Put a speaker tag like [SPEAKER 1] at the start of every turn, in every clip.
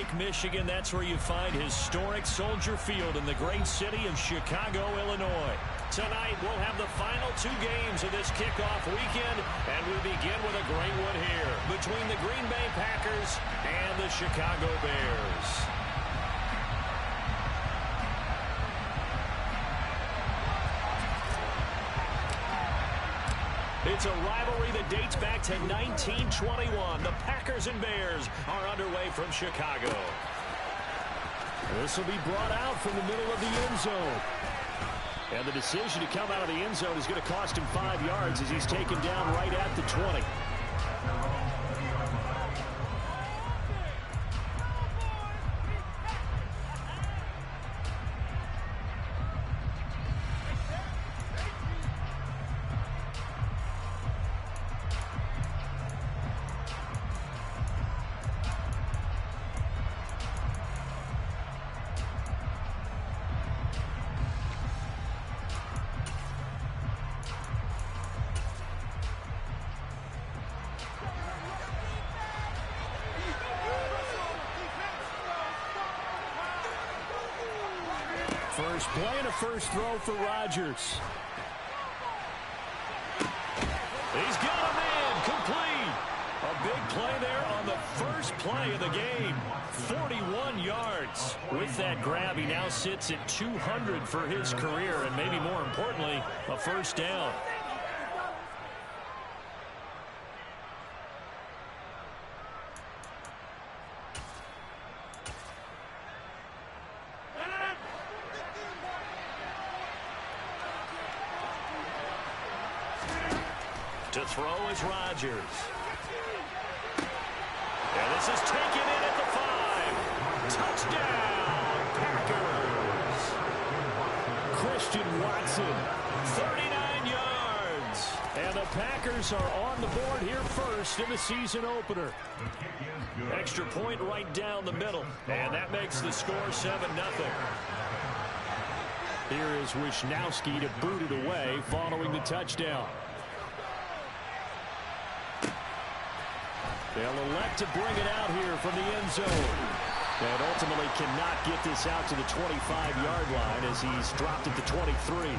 [SPEAKER 1] Lake, Michigan. That's where you find historic Soldier Field in the great city of Chicago, Illinois. Tonight, we'll have the final two games of this kickoff weekend, and we begin with a great one here between the Green Bay Packers and the Chicago Bears. It's a rivalry that dates back to 1921. The Packers and Bears are underway from Chicago. This will be brought out from the middle of the end zone. And the decision to come out of the end zone is going to cost him 5 yards as he's taken down right at the 20. First play and a first throw for Rodgers. He's got him in, complete. A big play there on the first play of the game. 41 yards. With that grab, he now sits at 200 for his career, and maybe more importantly, a first down. To throw is Rodgers. And this is taken in at the 5. Touchdown, Packers. Christian Watson, 39 yards. And the Packers are on the board here first in the season opener. Extra point right down the middle. And that makes the score 7-0. Here is Wisnowski to boot it away following the touchdown. They'll elect to bring it out here from the end zone. And ultimately cannot get this out to the 25-yard line as he's dropped at the 23.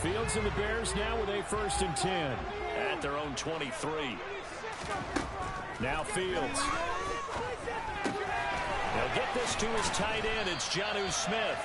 [SPEAKER 1] Fields and the Bears now with a 1st and 10. At their own 23. Now Fields. They'll get this to his tight end. It's Jonnu Smith.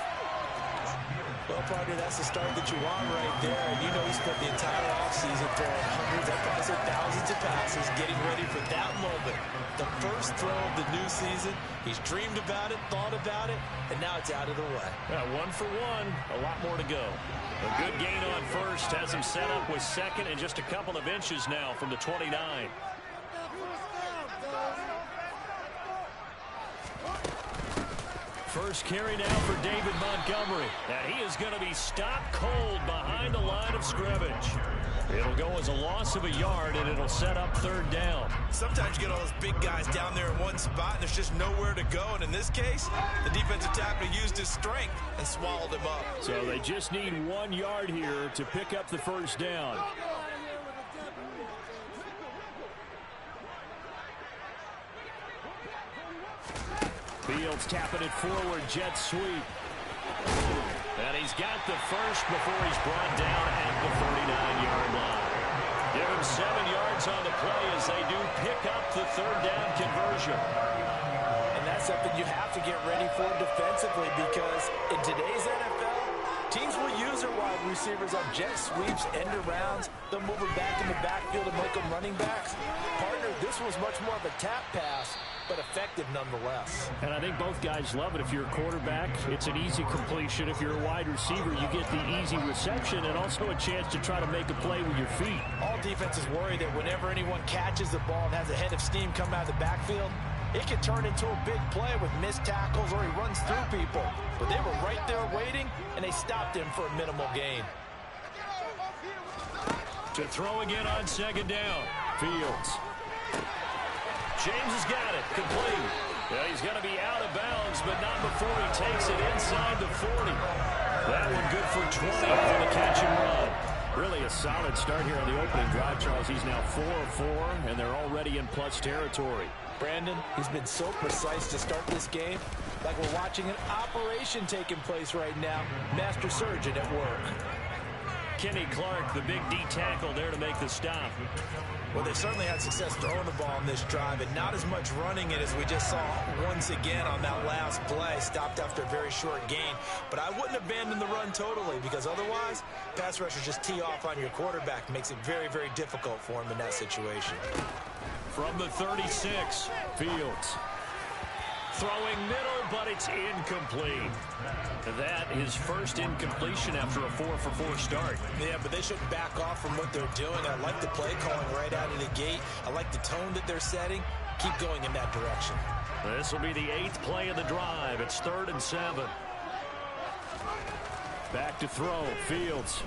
[SPEAKER 2] Well, partner, that's the start that you want right there. And you know he spent the entire offseason throwing hundreds, I probably said thousands of passes, getting ready for that moment. The first throw of the new season. He's dreamed about it, thought about it, and now it's out of the way.
[SPEAKER 1] Yeah, 1 for 1. A lot more to go. A good gain on first has him set up with second and just a couple of inches now from the 29. First carry now for David Montgomery. And he is going to be stopped cold behind the line of scrimmage. It'll go as a loss of a yard, and it'll set up 3rd down.
[SPEAKER 2] Sometimes you get all those big guys down there in one spot, and there's just nowhere to go. And in this case, the defensive tackle used his strength and swallowed him up.
[SPEAKER 1] So they just need 1 yard here to pick up the first down. Fields tapping it forward, jet sweep. And he's got the first before he's brought down at the 39-yard line. Give him 7 yards on the play as they do pick up the 3rd down conversion.
[SPEAKER 2] And that's something you have to get ready for defensively because in today's NFL, teams will use their wide receivers on jet sweeps, end arounds. They'll move them back in the backfield and make them running backs. Partner, this was much more of a tap pass, but effective nonetheless.
[SPEAKER 1] And I think both guys love it. If you're a quarterback, it's an easy completion. If you're a wide receiver, you get the easy reception and also a chance to try to make a play with your feet.
[SPEAKER 2] All defenses worry that whenever anyone catches the ball and has a head of steam come out of the backfield, it can turn into a big play with missed tackles or he runs through people. But they were right there waiting, and they stopped him for a minimal gain.
[SPEAKER 1] To throw again on 2nd down. Fields. James has got it. Complete. Well, he's going to be out of bounds, but not before he takes it inside the 40. That one good for 20 for the catch and run. Really a solid start here on the opening drive, Charles. He's now 4 of 4, and they're already in plus territory.
[SPEAKER 2] Brandon, he's been so precise to start this game, like we're watching an operation taking place right now. Master surgeon at work.
[SPEAKER 1] Kenny Clark, the big D tackle there to make the stop.
[SPEAKER 2] Well, they certainly had success throwing the ball on this drive, and not as much running it as we just saw once again on that last play. Stopped after a very short gain. But I wouldn't abandon the run totally, because otherwise, pass rushers just tee off on your quarterback. Makes it very, very difficult for him in that situation.
[SPEAKER 1] From the 36, Fields. Throwing middle, but it's incomplete. That is first incompletion after a 4 for 4 start.
[SPEAKER 2] Yeah, but they shouldn't back off from what they're doing. I like the play calling right out of the gate. I like the tone that they're setting. Keep going in that direction.
[SPEAKER 1] This will be the 8th play of the drive. It's 3rd and 7. Back to throw, Fields.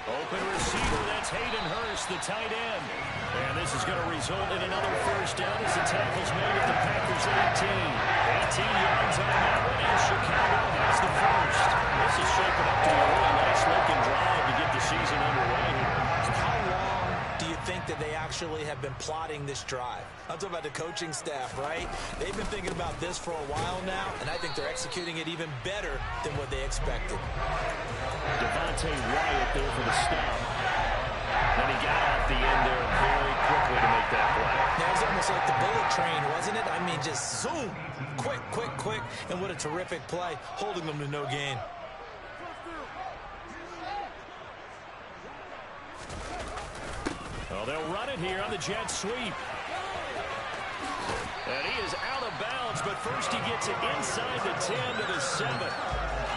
[SPEAKER 1] Open receiver, that's Hayden Hurst, the tight end. And this is going to result in another first down as the tackle's made at the Packers 18. 18 yards on that one, and Chicago has the first. This is shaping up to be a really nice-looking drive to get the season underway here.
[SPEAKER 2] How long do you think that they actually have been plotting this drive? I'm talking about the coaching staff, right? They've been thinking about this for a while now, and I think they're executing it even better than what they expected.
[SPEAKER 1] Devontae Wyatt there for the stop. And he got off the end there very quickly to make that play.
[SPEAKER 2] That was almost like the bullet train, wasn't it? I mean, just zoom. Quick, quick, quick. And what a terrific play, holding them to no gain.
[SPEAKER 1] Well, they'll run it here on the jet sweep. And he is out of bounds, but first he gets it inside the 10 to the 7.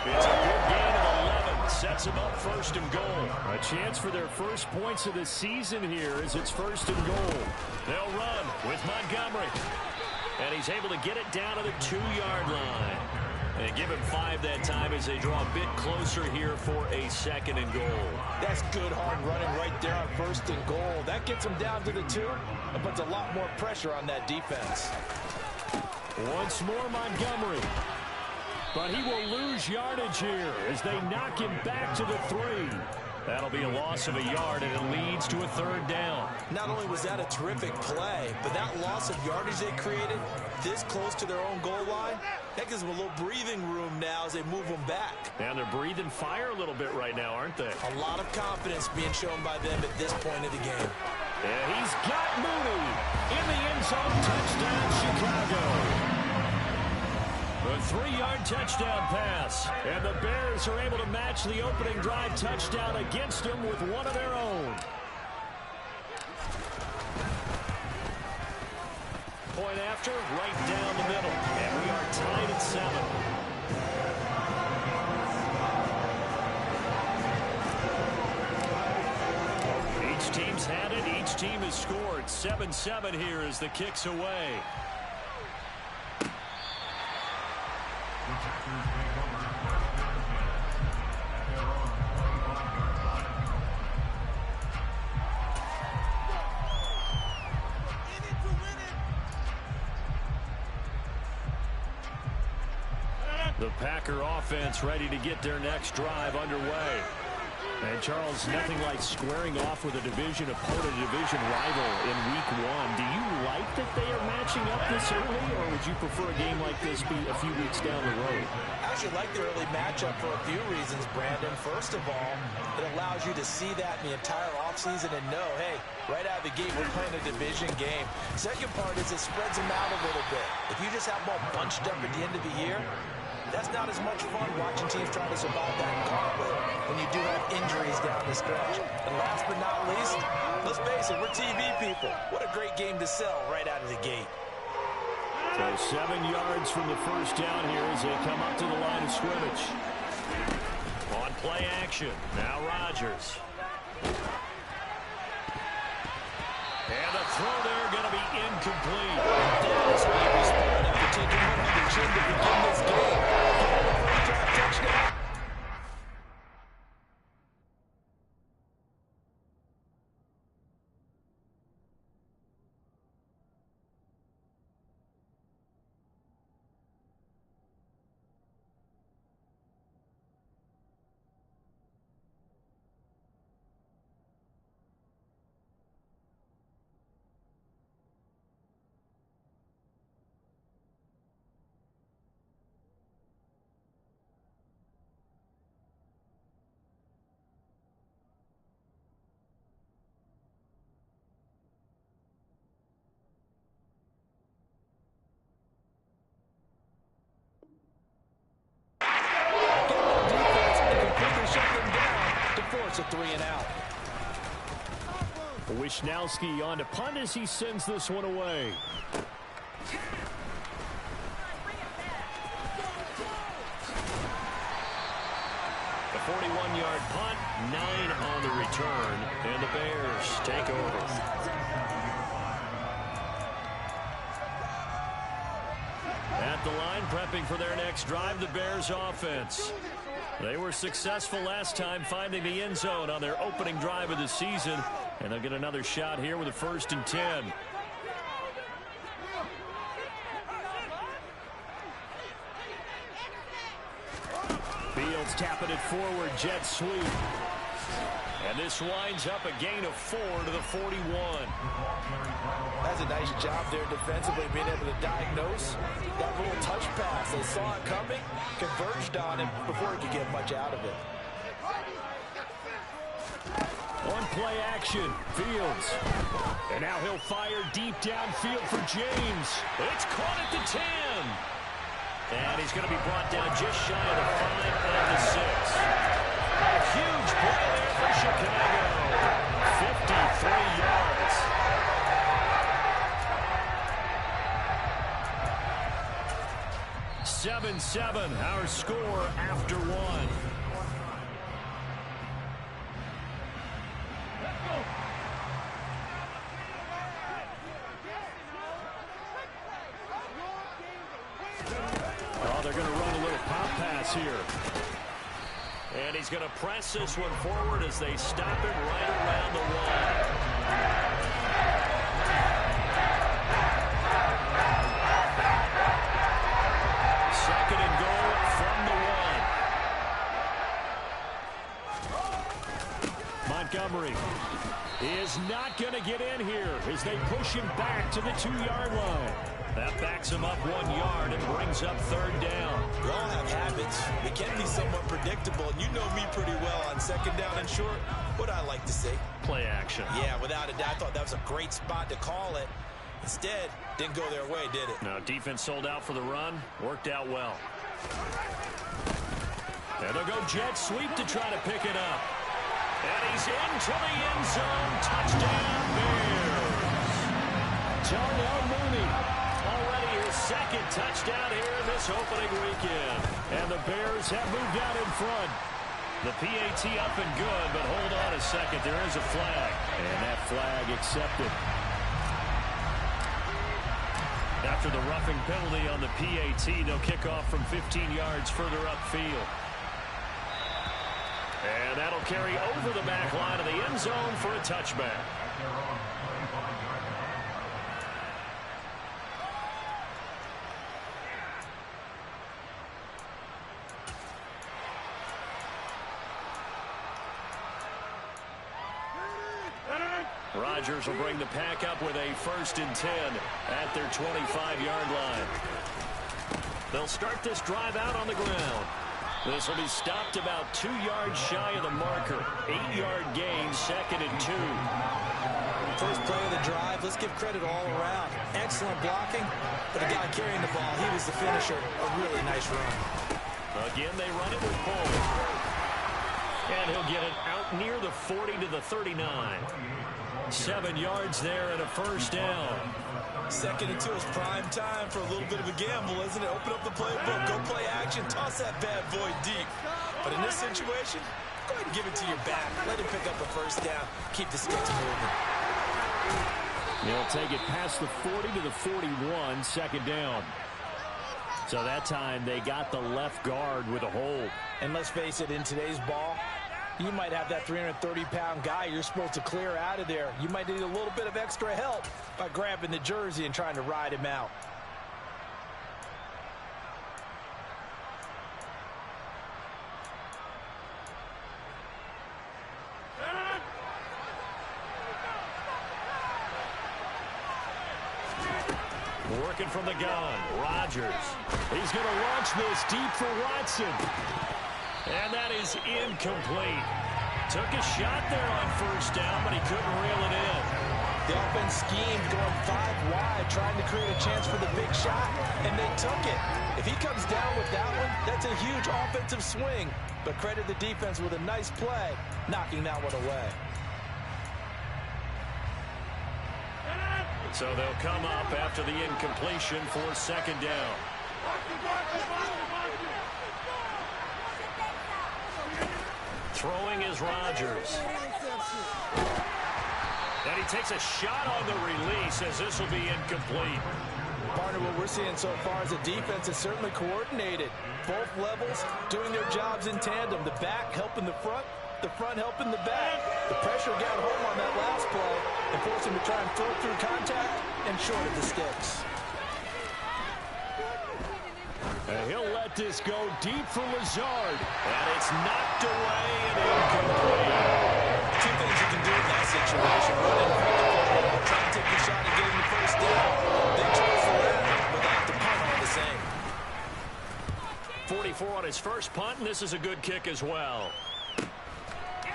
[SPEAKER 1] It's a good gain of 11. Sets him up 1st and goal. A chance for their first points of the season here as it's 1st and goal. They'll run with Montgomery. And he's able to get it down to the 2-yard line. And give him 5 that time as they draw a bit closer here for a 2nd and goal.
[SPEAKER 2] That's good hard running right there on 1st and goal. That gets them down to the 2 and puts a lot more pressure on that defense.
[SPEAKER 1] Once more Montgomery. But he will lose yardage here as they knock him back to the 3. That'll be a loss of a yard, and it leads to a 3rd down.
[SPEAKER 2] Not only was that a terrific play, but that loss of yardage they created this close to their own goal line, that gives them a little breathing room now as they move them back.
[SPEAKER 1] And they're breathing fire a little bit right now, aren't they?
[SPEAKER 2] A lot of confidence being shown by them at this point of the game.
[SPEAKER 1] And he's got Mooney in the end zone. Touchdown, Chicago. A 3-yard touchdown pass. And the Bears are able to match the opening drive touchdown against them with one of their own. Point after, right down the middle. And we are tied at 7. Each team's had it. Each team has scored. 7-7 here as the kick's away. The Packer offense ready to get their next drive underway. And, Charles, nothing like squaring off with a division opponent, a division rival in Week 1. Do you like that they are matching up this early, or would you prefer a game like this be a few weeks down the road?
[SPEAKER 2] I actually like the early matchup for a few reasons, Brandon. First of all, it allows you to see that in the entire offseason and know, hey, right out of the gate, we're playing a division game. Second part is it spreads them out a little bit. If you just have them all bunched up at the end of the year, that's not as much fun watching teams trying to survive that gauntlet when you do have injuries down the stretch. And last but not least, let's face it, we're TV people. What a great game to sell right out of the gate.
[SPEAKER 1] So 7 yards from the first down here as they come up to the line of scrimmage. On play action, now Rodgers. And the throw there going to be incomplete.
[SPEAKER 2] That's how you respond after taking one on the chin to begin this game. Touchdown. a 3-and-out.
[SPEAKER 1] Wishnowski on to punt as he sends this one away. The 41-yard punt, 9 on the return, and the Bears take over. At the line, prepping for their next drive, the Bears offense. They were successful last time finding the end zone on their opening drive of the season, and they'll get another shot here with a 1st and 10. Fields tapping it forward, jet sweep. And this winds up a gain of 4 to the 41.
[SPEAKER 2] That's a nice job there defensively, being able to diagnose that little touch pass. They saw it coming, converged on him before he could get much out of it.
[SPEAKER 1] On play action, Fields. And now he'll fire deep downfield for James. It's caught at the 10. And he's going to be brought down just shy of the 5 and the 6. A huge play there for Chicago. 53 yards. Seven, our score after 1. Oh, they're going to run a little pop pass here. And he's going to press this one forward as they stop it right around the 1. Second and goal from the 1. Montgomery is not going to get in here as they push him back to the 2-yard line. That backs him up 1 yard and brings up 3rd down.
[SPEAKER 2] We all have habits. They can be somewhat predictable, and you know me pretty well on 2nd down and short. What I like to say?
[SPEAKER 1] Play action.
[SPEAKER 2] Yeah, without a doubt. I thought that was a great spot to call it. Instead, didn't go their way, did it?
[SPEAKER 1] No, defense sold out for the run. Worked out well. And they'll go jet sweep to try to pick it up. And he's into the end zone. Touchdown, Bears. Darnell Mooney. Already his 2nd touchdown here in this opening weekend. And the Bears have moved out in front. The PAT up and good, but hold on a second. There is a flag. And that flag accepted. After the roughing penalty on the PAT, they'll kick off from 15 yards further upfield. And that'll carry over the back line of the end zone for a touchback. Rodgers will bring the pack up with a 1st and 10 at their 25-yard line. They'll start this drive out on the ground. This will be stopped about 2 yards shy of the marker. 8-yard gain, 2nd and 2.
[SPEAKER 2] First play of the drive, let's give credit all around. Excellent blocking, but the guy carrying the ball, he was the finisher. A really nice run.
[SPEAKER 1] Again, they run it with Cole. And he'll get it out near the 40 to the 39. 7 yards there and a 1st down.
[SPEAKER 2] 2nd and 2 is prime time for a little bit of a gamble, isn't it? Open up the playbook, go play action, toss that bad boy deep. But in this situation, go ahead and give it to your back. Let him pick up a 1st down. Keep the sticks moving.
[SPEAKER 1] They'll take it past the 40 to the 41, 2nd down. So that time they got the left guard with a hold.
[SPEAKER 2] And let's face it, in today's ball, you might have that 330-pound guy you're supposed to clear out of there. You might need a little bit of extra help by grabbing the jersey and trying to ride him out.
[SPEAKER 1] Working from the gun, Rodgers. He's going to launch this deep for Watson. And that is incomplete. Took a shot there on 1st down, but he couldn't reel it in.
[SPEAKER 2] The offense schemed going 5 wide, trying to create a chance for the big shot, and they took it. If he comes down with that one, that's a huge offensive swing. But credit the defense with a nice play, knocking that one away.
[SPEAKER 1] So they'll come up after the incompletion for second down. Throwing is Rodgers. And he takes a shot on the release as this will be incomplete.
[SPEAKER 2] Partner, what we're seeing so far is the defense is certainly coordinated. Both levels doing their jobs in tandem. The back helping the front helping the back. The pressure got home on that last play and forced him to try and throw through contact and short of the sticks.
[SPEAKER 1] And he'll let this go deep for Lazard. And it's knocked away and incomplete.
[SPEAKER 2] Two things you can do in that situation. Run in front of the football, try to take the shot and get him the first down. They chose the latter, but they have to punt all the same.
[SPEAKER 1] 44 on his first punt, and this is a good kick as well.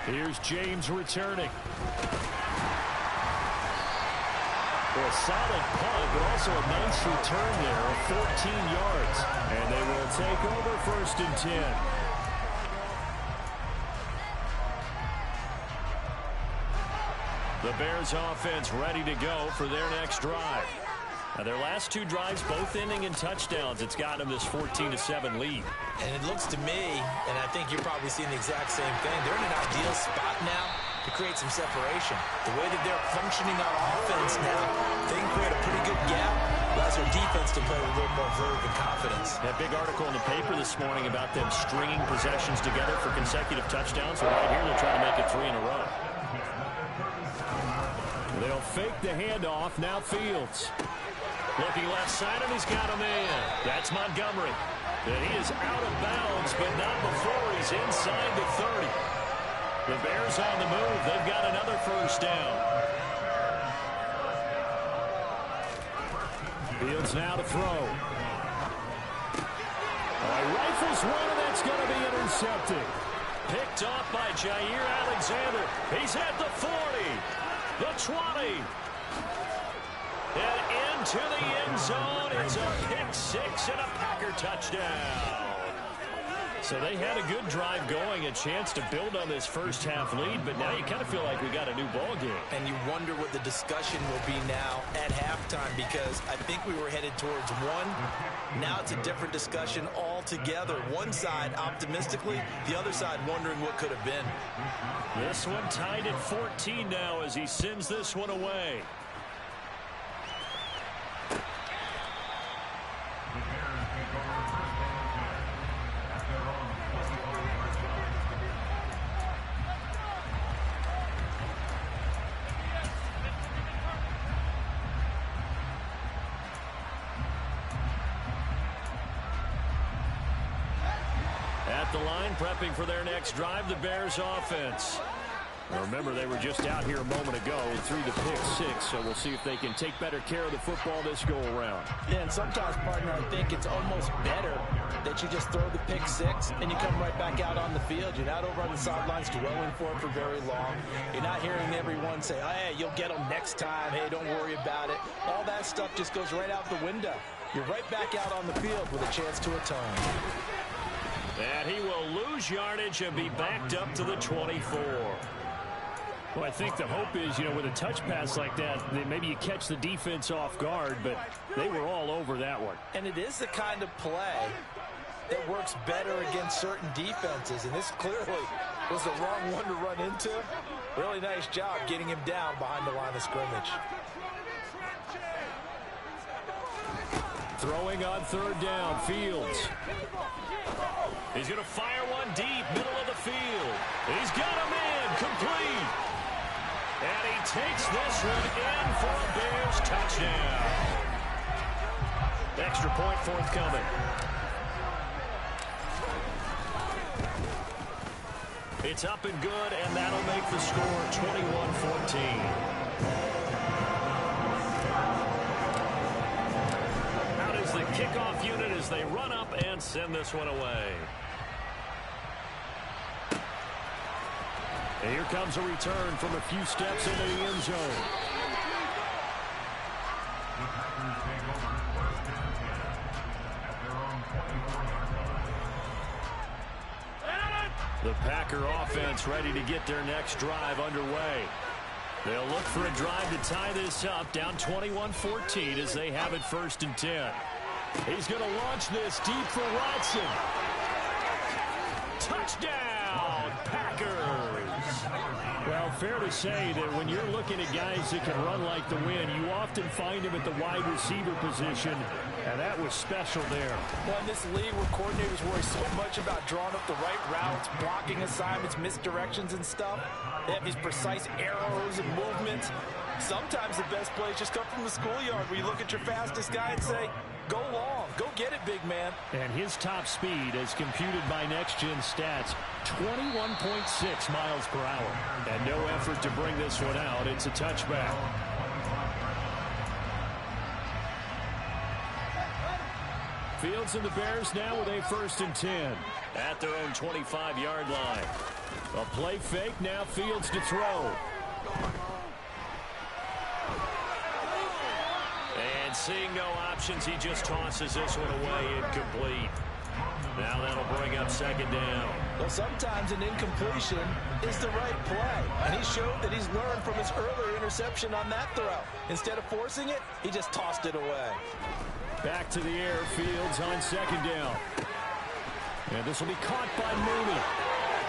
[SPEAKER 1] Here's James returning. Well, a solid punt, but also a nice return there of 14 yards. And they will take over 1st and 10. The Bears offense ready to go for their next drive. Now, their last 2 drives, both ending in touchdowns. It's got them this 14-7 lead.
[SPEAKER 2] And it looks to me, and I think you're probably seeing the exact same thing, they're in an ideal spot now to create some separation. The way that they're functioning on offense now, they can create a pretty good gap, allows their defense to play with a little more verve and confidence.
[SPEAKER 1] That big article in the paper this morning about them stringing possessions together for consecutive touchdowns. So right here, they're trying to make it 3 in a row. They'll fake the handoff. Now Fields. Looking left side, and he's got a man. That's Montgomery. And he is out of bounds, but not before he's inside the 30. The Bears on the move. They've got another first down. Fields now to throw. Rifles one, and that's going to be intercepted. Picked off by Jair Alexander. He's at the 40, the 20. And into the end zone. It's a pick-6 and a Packer touchdown. So they had a good drive going, a chance to build on this first half lead, but now you kind of feel like we got a new ball game.
[SPEAKER 2] And you wonder what the discussion will be now at halftime, because I think we were headed towards one. Now it's a different discussion altogether. One side optimistically, the other side wondering what could have been.
[SPEAKER 1] This one tied at 14 now as he sends this one away. At the line, prepping for their next drive, the Bears offense. Now remember, they were just out here a moment ago and threw the pick-6, so we'll see if they can take better care of the football this go-around.
[SPEAKER 2] Yeah, and sometimes, partner, I think it's almost better that you just throw the pick-6 and you come right back out on the field. You're not over on the sidelines dwelling for it for very long. You're not hearing everyone say, oh, hey, you'll get them next time. Hey, don't worry about it. All that stuff just goes right out the window. You're right back out on the field with a chance to atone.
[SPEAKER 1] And he will lose yardage and be backed up to the 24. Well, I think the hope is, with a touch pass like that, maybe you catch the defense off guard, but they were all over that one.
[SPEAKER 2] And it is the kind of play that works better against certain defenses, and this clearly was the wrong one to run into. Really nice job getting him down behind the line of scrimmage.
[SPEAKER 1] Throwing on 3rd down, Fields. He's going to fire one deep, middle of the field. He's got a man, complete. And he takes this one in for a Bears touchdown. Extra point forthcoming. It's up and good, and that'll make the score 21-14. Out is the kickoff unit as they run up and send this one away. And here comes a return from a few steps into the end zone. Packer offense ready to get their next drive underway. They'll look for a drive to tie this up, down 21-14 as they have it 1st and 10. He's going to launch this deep for Watson. Touchdown, Packers! Well, fair to say that when you're looking at guys that can run like the wind, you often find them at the wide receiver position, and that was special there.
[SPEAKER 2] Well, in this league where coordinators worry so much about drawing up the right routes, blocking assignments, misdirections and stuff, they have these precise arrows and movements. Sometimes the best plays just come from the schoolyard where you look at your fastest guy and say, go long, go get it, big man.
[SPEAKER 1] And his top speed, as computed by Next Gen Stats, 21.6 miles per hour. And no effort to bring this one out. It's a touchback. Fields and the Bears now with a 1st and 10 at their own 25-yard line. A play fake, now Fields to throw. And seeing no options, he just tosses this one away, incomplete. Now that'll bring up 2nd down.
[SPEAKER 2] Well, sometimes an incompletion is the right play. And he showed that he's learned from his earlier interception on that throw. Instead of forcing it, he just tossed it away.
[SPEAKER 1] Back to the air, Fields on 2nd down. And this will be caught by Mooney.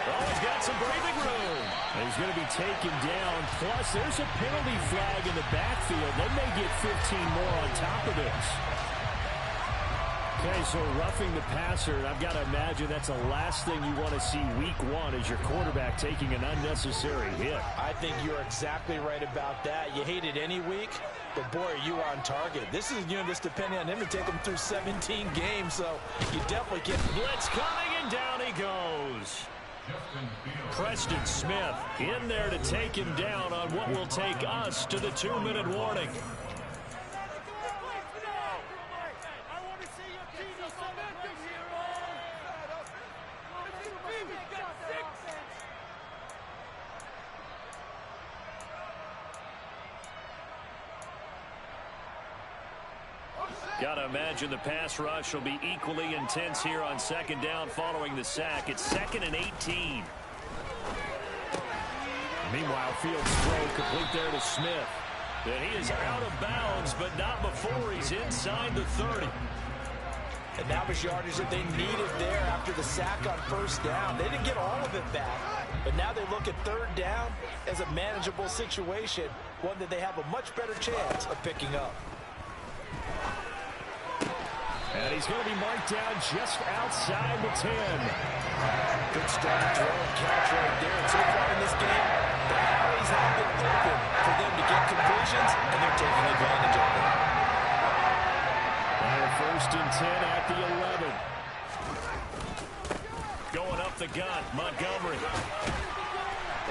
[SPEAKER 1] Oh, he's got some breathing room. And he's going to be taken down. Plus, there's a penalty flag in the backfield. They may get 15 more on top of this. Okay, so roughing the passer, I've got to imagine that's the last thing you want to see week 1 as your quarterback taking an unnecessary hit.
[SPEAKER 2] I think you're exactly right about that. You hate it any week, but boy, are you on target. This is just depending on him to take him through 17 games, so you definitely get
[SPEAKER 1] blitz coming, and down he goes. Preston Smith in there to take him down on what will take us to the 2-minute warning. Got to imagine the pass rush will be equally intense here on 2nd down following the sack. It's 2nd and 18. Meanwhile, Fields' throw complete there to Smith. And he is out of bounds, but not before he's inside the 30.
[SPEAKER 2] And that was yardage that they needed there after the sack on 1st down. They didn't get all of it back, but now they look at 3rd down as a manageable situation, one that they have a much better chance of picking up.
[SPEAKER 1] And he's going to be marked down just outside the 10.
[SPEAKER 2] Good start to throw and catch right there. And so far in this game, the alleys have been open for them to get completions, and they're taking advantage of them.
[SPEAKER 1] And 1st and 10 at the 11. Going up the gut, Montgomery.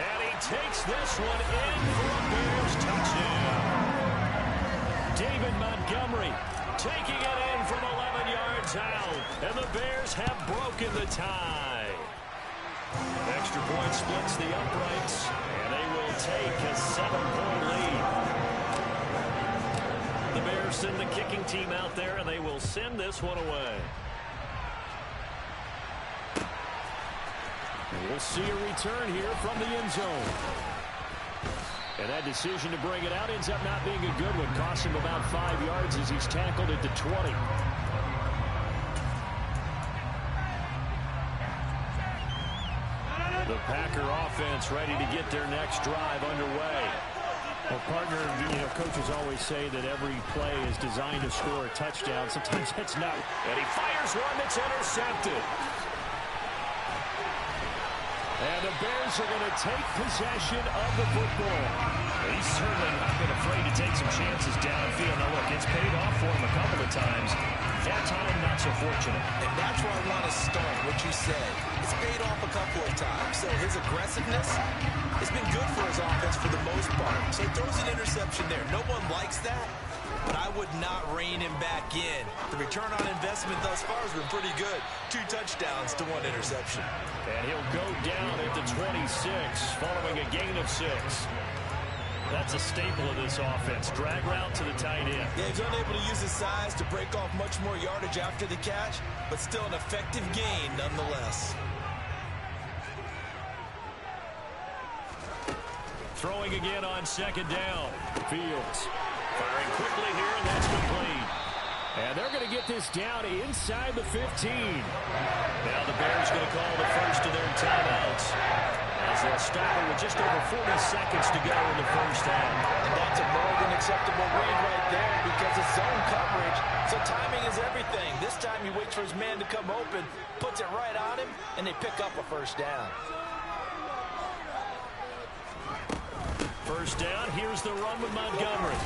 [SPEAKER 1] And he takes this one in for a Bears touchdown. David Montgomery taking it in from 11 yards out. And the Bears have broken the tie. Extra point splits the uprights. And they will take a 7-point lead. The Bears send the kicking team out there, and they will send this one away. And we'll see a return here from the end zone. And that decision to bring it out ends up not being a good one. Cost him about 5 yards as he's tackled at the 20. The Packer offense ready to get their next drive underway. Well, partner, coaches always say that every play is designed to score a touchdown. Sometimes that's not. And he fires one that's intercepted. And the Bears are going to take possession of the football. He's certainly not been afraid to take some chances downfield. Now, look, it's paid off for him a couple of times. That time, not so fortunate.
[SPEAKER 2] And that's where I want to start, what you said. It's paid off a couple of times. So his aggressiveness has been good for his offense for the most part. So he throws an interception there. No one likes that, but I would not rein him back in. The return on investment thus far has been pretty good. 2 touchdowns to 1 interception.
[SPEAKER 1] And he'll go down at the 26 following a gain of 6. That's a staple of this offense. Drag route to the tight end.
[SPEAKER 2] Yeah, he's unable to use his size to break off much more yardage after the catch, but still an effective gain nonetheless.
[SPEAKER 1] throwing again on second down. Fields firing quickly here, and that's complete. And they're going to get this down inside the 15. Now the Bears going to call the first of their timeouts, as they'll stop it with just over 40 seconds to go in the first half.
[SPEAKER 2] And that's a more than acceptable read right there, because it's zone coverage, so timing is everything. This time he waits for his man to come open, puts it right on him, and they pick up a first down.
[SPEAKER 1] First down, here's the run with Montgomery.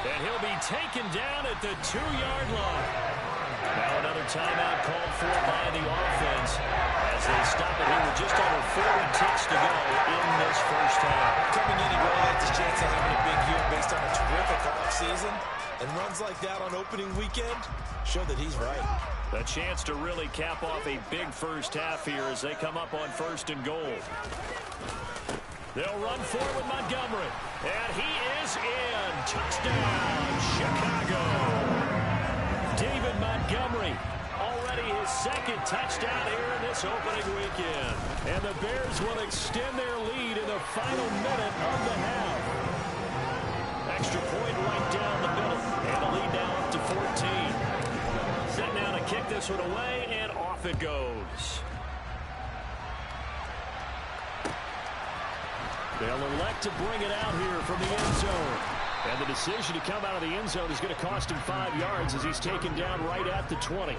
[SPEAKER 1] And he'll be taken down at the 2-yard line. Now another timeout called for by the offense, as they stop it here with just over 40 ticks to go in this first half.
[SPEAKER 2] Coming in, he really has a chance of having a big year based on a terrific offseason. And runs like that on opening weekend show that he's right.
[SPEAKER 1] A chance to really cap off a big first half here as they come up on first and goal. They'll run forward Montgomery. And he is in. Touchdown, Chicago. David Montgomery, already his second touchdown here in this opening weekend. And the Bears will extend their lead in the final minute of the half. Extra point right down the middle. And the lead now up to 14. Set now to kick this one away, and off it goes. They'll elect to bring it out here from the end zone. And the decision to come out of the end zone is going to cost him 5 yards as he's taken down right at the 20.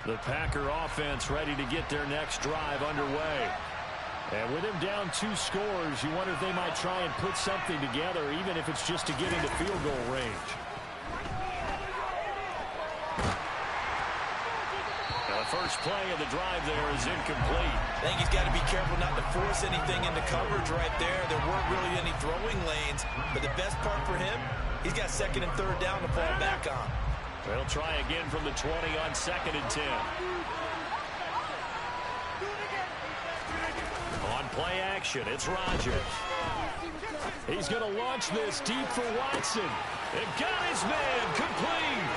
[SPEAKER 1] The Packer offense ready to get their next drive underway. And with him down 2 scores, you wonder if they might try and put something together, even if it's just to get into field goal range. Now the first play of the drive there is incomplete.
[SPEAKER 2] I think he's got to be careful not to force anything into coverage right there. There weren't really any throwing lanes, but the best part for him, he's got second and third down to fall back on.
[SPEAKER 1] They'll try again from the 20 on second and 10. On play action, it's Rodgers. He's going to launch this deep for Watson. It got his man complete.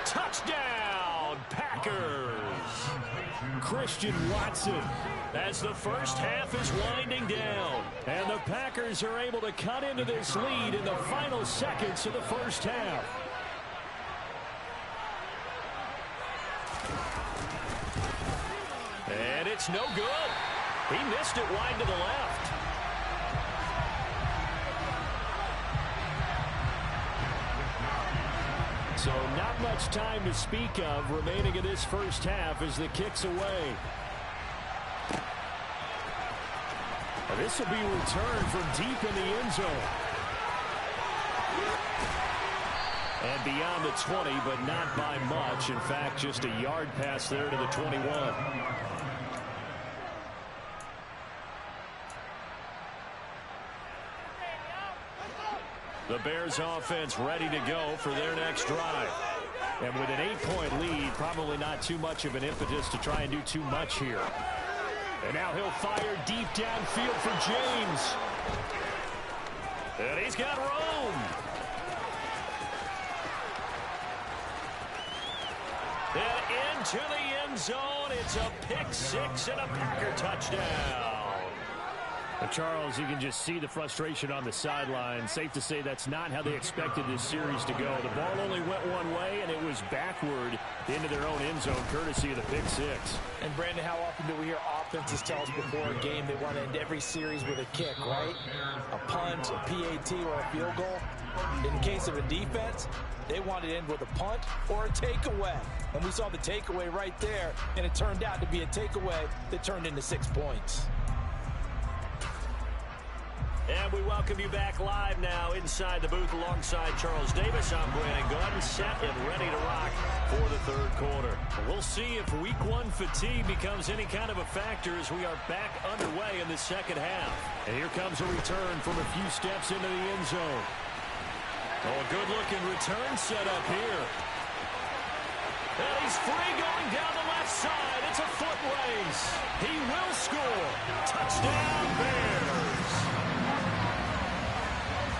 [SPEAKER 1] Touchdown, Packers. Christian Watson, as the first half is winding down. And the Packers are able to cut into this lead in the final seconds of the first half. And it's no good. He missed it wide to the left. So not much time to speak of remaining in this first half as the kick's away. And this will be returned from deep in the end zone. And beyond the 20, but not by much. In fact, just a yard pass there to the 21. The Bears offense ready to go for their next drive. And with an 8-point lead, probably not too much of an impetus to try and do too much here. And now he'll fire deep downfield for James. And he's got room. And into the end zone, it's a pick six and a Packer touchdown.
[SPEAKER 3] Charles, you can just see the frustration on the sideline. Safe to say that's not how they expected this series to go. The ball only went one way, and it was backward into their own end zone, courtesy of the pick six.
[SPEAKER 2] And, Brandon, how often do we hear offenses tell us before a game they want to end every series with a kick, right? A punt, a PAT, or a field goal. In the case of a defense, they want to end with a punt or a takeaway. And we saw the takeaway right there, and it turned out to be a takeaway that turned into 6 points.
[SPEAKER 1] And we welcome you back live now inside the booth alongside Charles Davis. I'm Brandon Gunn, set and ready to rock for the third quarter. We'll see if week one fatigue becomes any kind of a factor as we are back underway in the second half. And here comes a return from a few steps into the end zone. Oh, a good-looking return set up here. And he's free going down the left side. It's a foot race. He will score. Touchdown, Bears.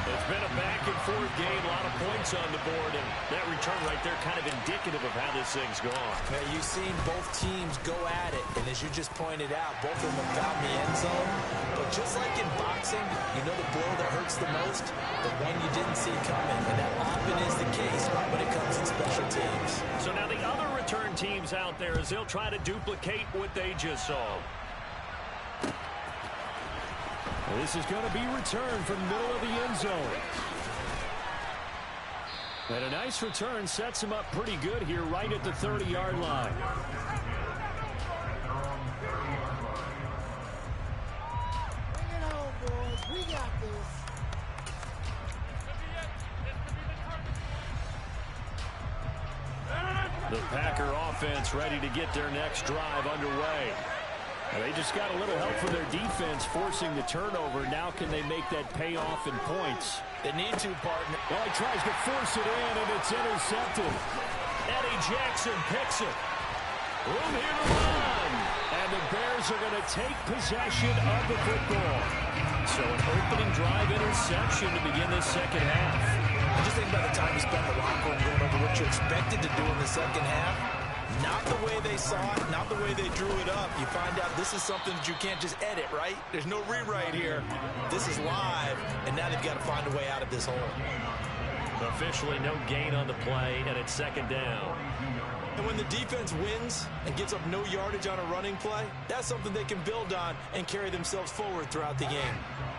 [SPEAKER 1] The
[SPEAKER 3] It's been a back-and-forth game, a lot of points on the board, and that return right there kind of indicative of how this thing's gone.
[SPEAKER 2] Yeah, you've seen both teams go at it, and as you just pointed out, both of them have found the end zone. But just like in boxing, you know the blow that hurts the most? The one you didn't see coming, and that often is the case when it comes in special teams. So now the other return teams out there as they'll try to duplicate what they just saw.
[SPEAKER 3] This is going to be returned from the middle of the end zone. And a nice return sets him up pretty good here right at the 30-yard line.
[SPEAKER 4] Bring it home, boys. We got this.
[SPEAKER 3] The Packer offense ready to get their next drive underway. They just got a little help from their defense forcing the turnover. Now can they make that pay off in points?
[SPEAKER 2] They need to, partner.
[SPEAKER 3] Well, he tries to force it in, and it's intercepted. Eddie Jackson picks it. Room here to run. And the Bears are going to take possession of the football. So an opening drive interception to begin this second half.
[SPEAKER 2] I just think by the time you spend the locker room going over what you expected to do in the second half, not the way they saw it, not the way they drew it up. You find out this is something that you can't just edit, right? There's no rewrite here. This is live, and now they've got to find a way out of this hole.
[SPEAKER 3] Officially no gain on the play, and it's second down.
[SPEAKER 2] And when the defense wins and gets up no yardage on a running play, that's something they can build on and carry themselves forward throughout the game.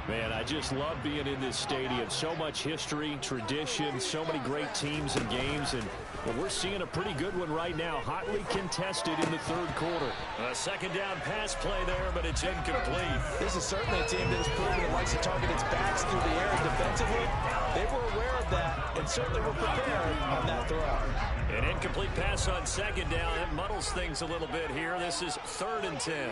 [SPEAKER 3] Man, I just love being in this stadium. So much history, tradition, so many great teams and games, and well, we're seeing a pretty good one right now, hotly contested in the third quarter. A second down pass play there, but it's incomplete.
[SPEAKER 2] This is certainly a team that has proven it likes to target its backs through the air defensively. They were aware of that and certainly were prepared on that throw.
[SPEAKER 3] An incomplete pass on second down. That muddles things a little bit here. This is 3rd and 10.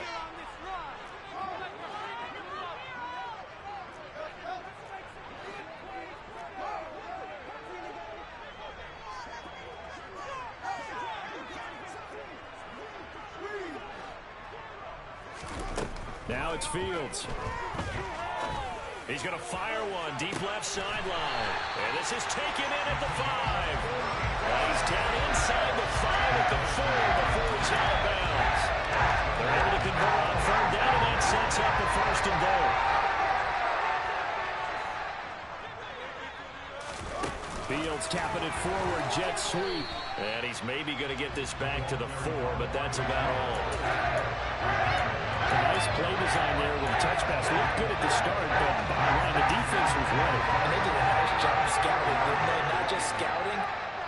[SPEAKER 3] Now it's Fields. He's going to fire one deep left sideline. And this is taken in at the 5. He's down inside the 5 at the 4 before he's out of bounds. They're able to convert on 3rd down, and that sets up a 1st and goal. Fields tapping it forward, jet sweep. And he's maybe going to get this back to the 4, but that's about all. A nice play design there with a touch pass. Looked good at the start, but bottom line, the defense was ready.
[SPEAKER 2] And they did a nice job scouting, didn't they? Not just scouting,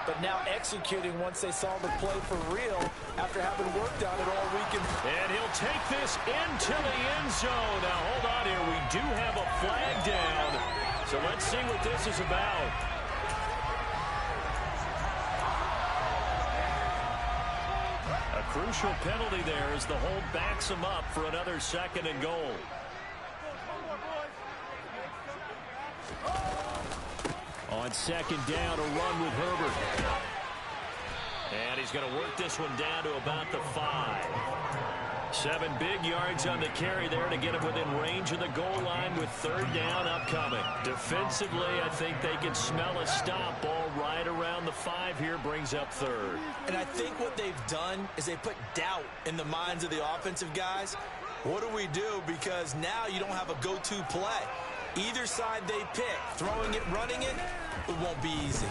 [SPEAKER 2] but now executing once they saw the play for real after having worked on it all weekend.
[SPEAKER 3] And he'll take this into the end zone. Now, hold on here. We do have a flag down. So let's see what this is about. Crucial penalty there as the hold backs him up for another 2nd and goal. On 2nd down, a run with Herbert. And he's going to work this one down to about the 5. 7 big yards on the carry there to get him within range of the goal line with 3rd down upcoming. Defensively, I think they can smell a stop. Ball right around the 5 here, brings up 3rd.
[SPEAKER 2] And I think what they've done is they put doubt in the minds of the offensive guys. What do we do? Because now you don't have a go-to play. Either side they pick, throwing it, running it, it won't be easy.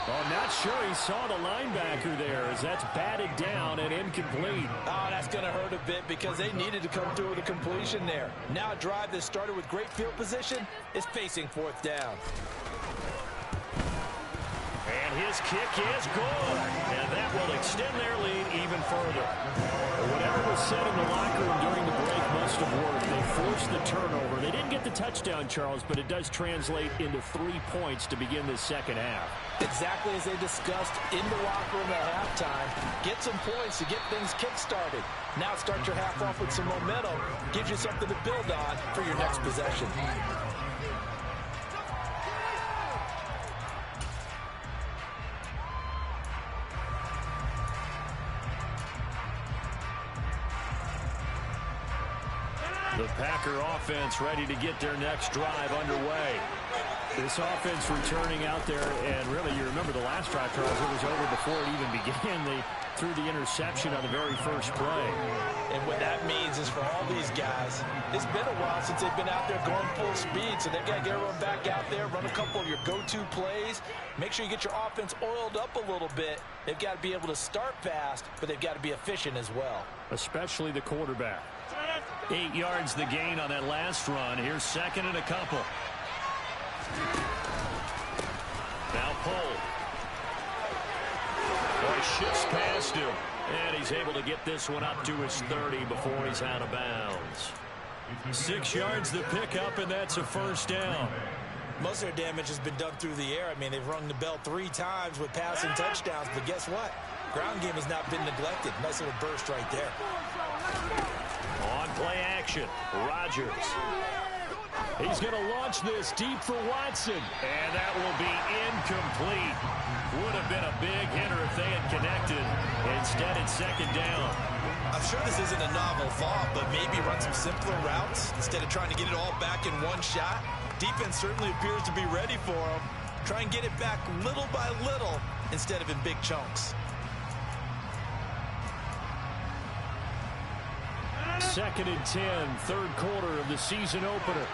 [SPEAKER 3] Well, I'm not sure he saw the linebacker there as that's batted down and incomplete.
[SPEAKER 2] Oh, that's going to hurt a bit because they needed to come through with a completion there. Now a drive that started with great field position is facing 4th down.
[SPEAKER 3] And his kick is good. And that will extend their lead even further. Whatever was said in the locker room during the break must have worked. They forced the turnover. They didn't get the touchdown, Charles, but it does translate into 3 points to begin this second half.
[SPEAKER 2] Exactly as they discussed in the locker room at halftime. Get some points to get things kick-started. Now start your half off with some momentum. Gives you something to build on for your next possession.
[SPEAKER 3] The Packer offense ready to get their next drive underway. This offense returning out there, and really, you remember the last drive, Charles, it was over before it even began. They threw the interception on the very first play.
[SPEAKER 2] And what that means is for all these guys, it's been a while since they've been out there going full speed, so they've got to get everyone back out there, run a couple of your go-to plays, make sure you get your offense oiled up a little bit. They've got to be able to start fast, but they've got to be efficient as well. Especially the quarterback.
[SPEAKER 3] 8 yards the gain on that last run. Here's second and a couple. Now Pohl. Boy, shifts past him. And he's able to get this one up to his 30 before he's out of bounds. 6 yards the pickup, and that's a first down.
[SPEAKER 2] Most of their damage has been done through the air. I mean, they've rung the bell 3 times with passing touchdowns, but guess what? Ground game has not been neglected. Nice little burst right there.
[SPEAKER 3] On play action, Rodgers. He's going to launch this deep for Watson, and that will be incomplete. Would have been a big hitter if they had connected. Instead, it's second down.
[SPEAKER 2] I'm sure this isn't a novel thought, but maybe run some simpler routes instead of trying to get it all back in one shot. Defense certainly appears to be ready for him. Try and get it back little by little instead of in big chunks.
[SPEAKER 3] Second and 10, third quarter of the season opener.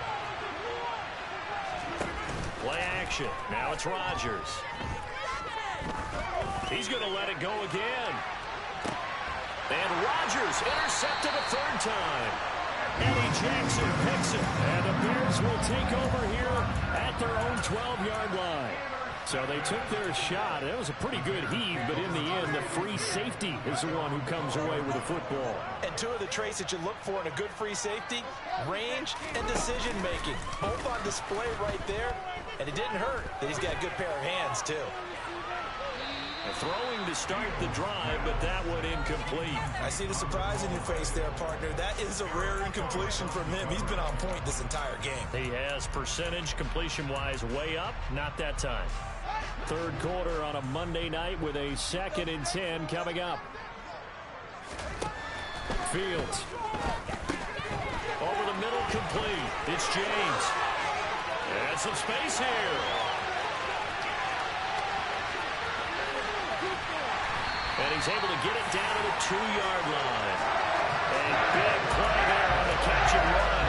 [SPEAKER 3] Play action. Now it's Rodgers. He's going to let it go again. And Rodgers intercepted a third time. Eddie Jackson picks it. And the Bears will take over here at their own 12-yard line. So they took their shot. It was a pretty good heave, but in the end, the free safety is the one who comes away with the football.
[SPEAKER 2] And two of the traits that you look for in a good free safety, range and decision-making. Both on display right there. And it didn't hurt that he's got a good pair of hands, too.
[SPEAKER 3] Throwing to start the drive, but that one incomplete.
[SPEAKER 2] I see the surprise in your face there, partner. That is a rare incompletion from him. He's been on point this entire game.
[SPEAKER 3] He has percentage completion-wise way up, not that time. Third quarter on a Monday night with a second and 10 coming up. Fields. Over the middle, complete. It's James. And some space here. And he's able to get it down to the 2-yard line. And big play there on the catch and run.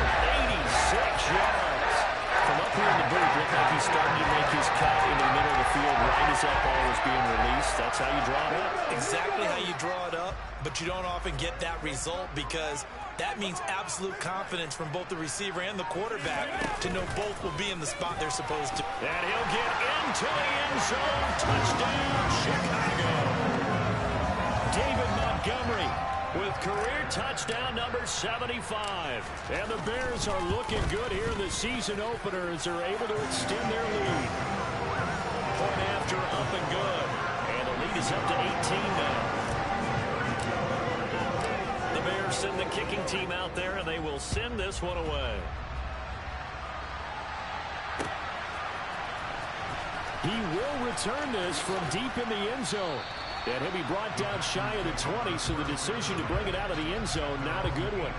[SPEAKER 3] 86 yards. From up here in the booth, looked like he's starting to make his cut into the middle of the field right as that ball was being released. That's how you draw it up.
[SPEAKER 2] Exactly how you draw it up, but you don't often get that result because that means absolute confidence from both the receiver and the quarterback to know both will be in the spot they're supposed to.
[SPEAKER 3] And he'll get into the end zone. Touchdown, Chicago. David Montgomery with career touchdown number 75. And the Bears are looking good here in the season opener as they're able to extend their lead. Point after up and good. And the lead is up to 18 now. The Bears send the kicking team out there, and they will send this one away. He will return this from deep in the end zone. And he'll be brought down shy of the 20, so the decision to bring it out of the end zone, not a good one.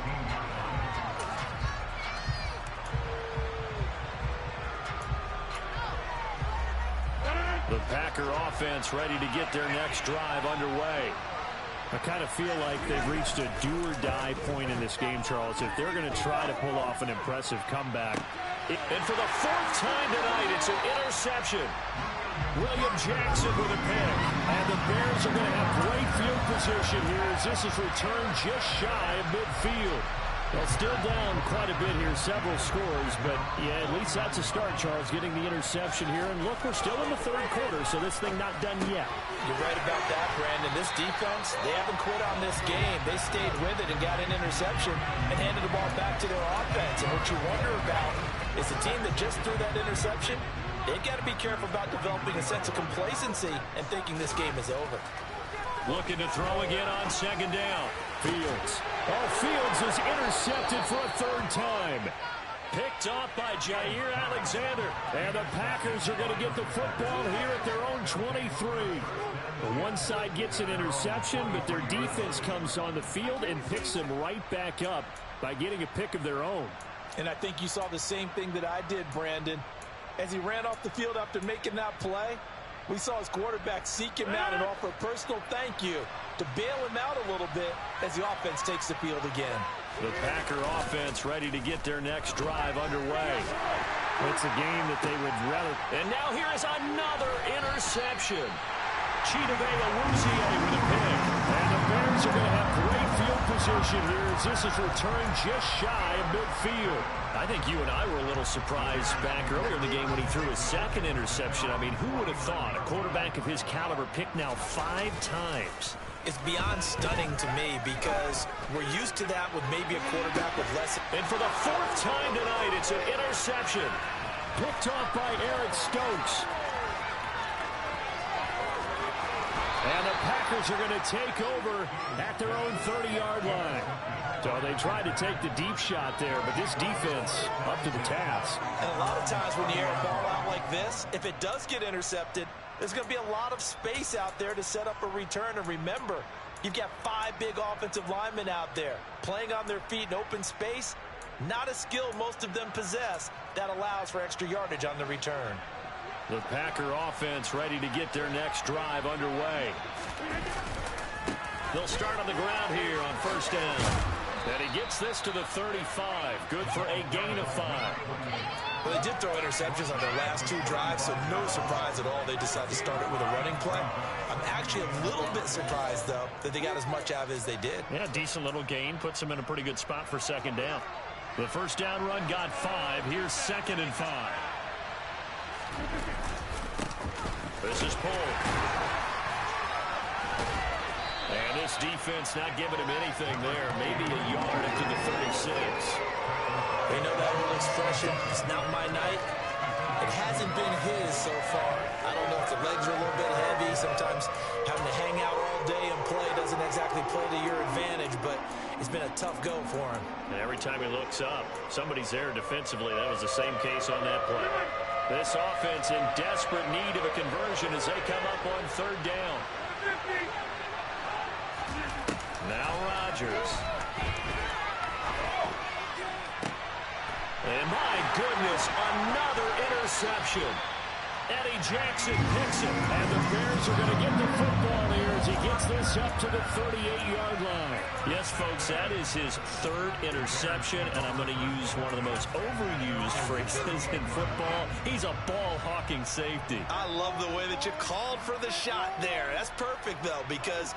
[SPEAKER 3] The Packer offense ready to get their next drive underway. I kind of feel like they've reached a do-or-die point in this game, Charles. If they're going to try to pull off an impressive comeback. And for the fourth time tonight, it's an interception. William Jackson with a pick. And the Bears are going to have great field position here as this is returned just shy of midfield. Well, still down quite a bit here, several scores, but yeah, at least that's a start, Charles, getting the interception here. And look, we're still in the third quarter, so this thing not done yet.
[SPEAKER 2] You're right about that, Brandon. This defense, they haven't quit on this game. They stayed with it and got an interception and handed the ball back to their offense. And what you wonder about is the team that just threw that interception, they've got to be careful about developing a sense of complacency and thinking this game is over.
[SPEAKER 3] Looking to throw again on second down. Fields. Oh, Fields is intercepted for a third time. Picked off by Jair Alexander. And the Packers are going to get the football here at their own 23. The one side gets an interception, but their defense comes on the field and picks them right back up by getting a pick of their own.
[SPEAKER 2] And I think you saw the same thing that I did, Brandon. As he ran off the field after making that play, we saw his quarterback seek him out and offer a personal thank you to bail him out a little bit as the offense takes the field again.
[SPEAKER 3] The Packer offense ready to get their next drive underway. It's a game that they would rather. And now here is another interception. Chidobe Awuzie with a pick. And the Bears are going to have great field position here as this is returned just shy of midfield. I think you and I were a little surprised back earlier in the game when he threw his second interception. I mean, who would have thought a quarterback of his caliber picked now 5 times?
[SPEAKER 2] It's beyond stunning to me because we're used to that with maybe a quarterback with less.
[SPEAKER 3] And for the 4th time tonight, it's an interception. Picked off by Eric Stokes. And the Packers are going to take over at their own 30-yard line. So they tried to take the deep shot there, but this defense up to the task.
[SPEAKER 2] And a lot of times when you air a ball out like this, if it does get intercepted, there's going to be a lot of space out there to set up a return. And remember, you've got 5 big offensive linemen out there playing on their feet in open space. Not a skill most of them possess that allows for extra yardage on the return.
[SPEAKER 3] The Packer offense ready to get their next drive underway. They'll start on the ground here on 1st down. And he gets this to the 35. Good for a gain of 5.
[SPEAKER 2] Well, they did throw interceptions on their last 2 drives, so no surprise at all they decided to start it with a running play. I'm actually a little bit surprised, though, that they got as much out of it as they did.
[SPEAKER 3] Yeah, decent little gain. Puts them in a pretty good spot for 2nd down. The 1st down run got 5. Here's 2nd and 5. This is pulled. And this defense not giving him anything there. Maybe a yard into the 36.
[SPEAKER 2] They know that old expression, it's not my night. It hasn't been his so far. I don't know if the legs are a little bit heavy. Sometimes having to hang out all day and play doesn't exactly play to your advantage, but it's been a tough go for him.
[SPEAKER 3] And every time he looks up, somebody's there defensively. That was the same case on that play. This offense in desperate need of a conversion as they come up on 3rd down. Now Rodgers. And my goodness, another interception. Eddie Jackson picks it, and the Bears are going to get the football here as he gets this up to the 38-yard line. Yes, folks, that is his 3rd interception, and I'm going to use one of the most overused phrases in football. He's a ball-hawking safety.
[SPEAKER 2] I love the way that you called for the shot there. That's perfect, though, because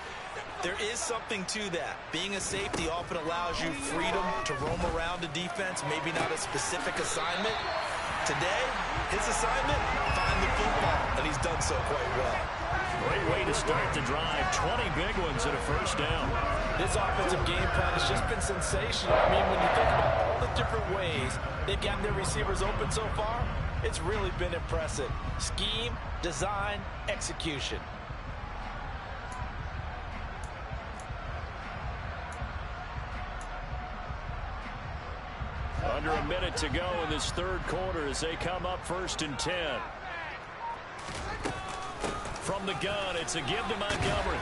[SPEAKER 2] there is something to that. Being a safety often allows you freedom to roam around a defense, maybe not a specific assignment. Today, his assignment, find the football, and he's done so quite well.
[SPEAKER 3] Great way to start the drive. 20 big ones at a 1st down.
[SPEAKER 2] This offensive game plan has just been sensational. I mean, when you think about all the different ways they've gotten their receivers open so far, it's really been impressive. Scheme, design, execution.
[SPEAKER 3] Under a minute to go in this 3rd quarter as they come up 1st and 10. From the gun, it's a give to Montgomery.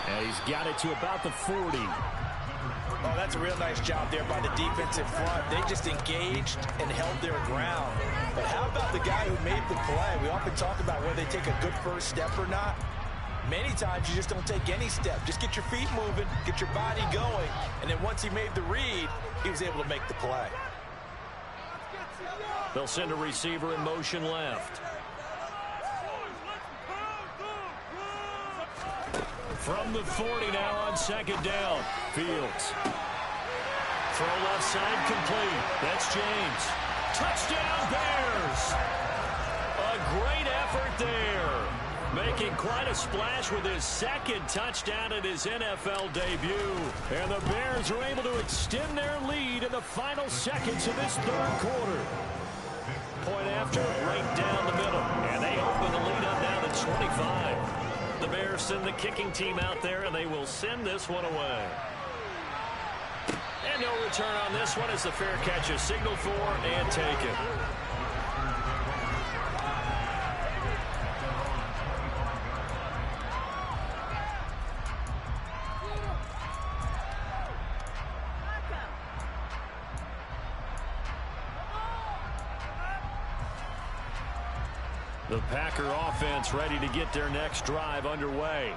[SPEAKER 3] And he's got it to about the 40.
[SPEAKER 2] Oh, that's a real nice job there by the defensive front. They just engaged and held their ground. But how about the guy who made the play? We often talk about whether they take a good first step or not. Many times you just don't take any step. Just get your feet moving, get your body going, and then once he made the read, he was able to make the play.
[SPEAKER 3] They'll send a receiver in motion left. From the 40 now on 2nd down. Fields. Throw left side complete. That's James. Touchdown Bears. A great effort there. Making quite a splash with his 2nd touchdown at his NFL debut. And the Bears are able to extend their lead in the final seconds of this 3rd quarter. Point after, right down the middle. And they open the lead up now to 25. The Bears send the kicking team out there, and they will send this one away. And no return on this one as the fair catch is signaled for and taken. The Packer offense ready to get their next drive underway.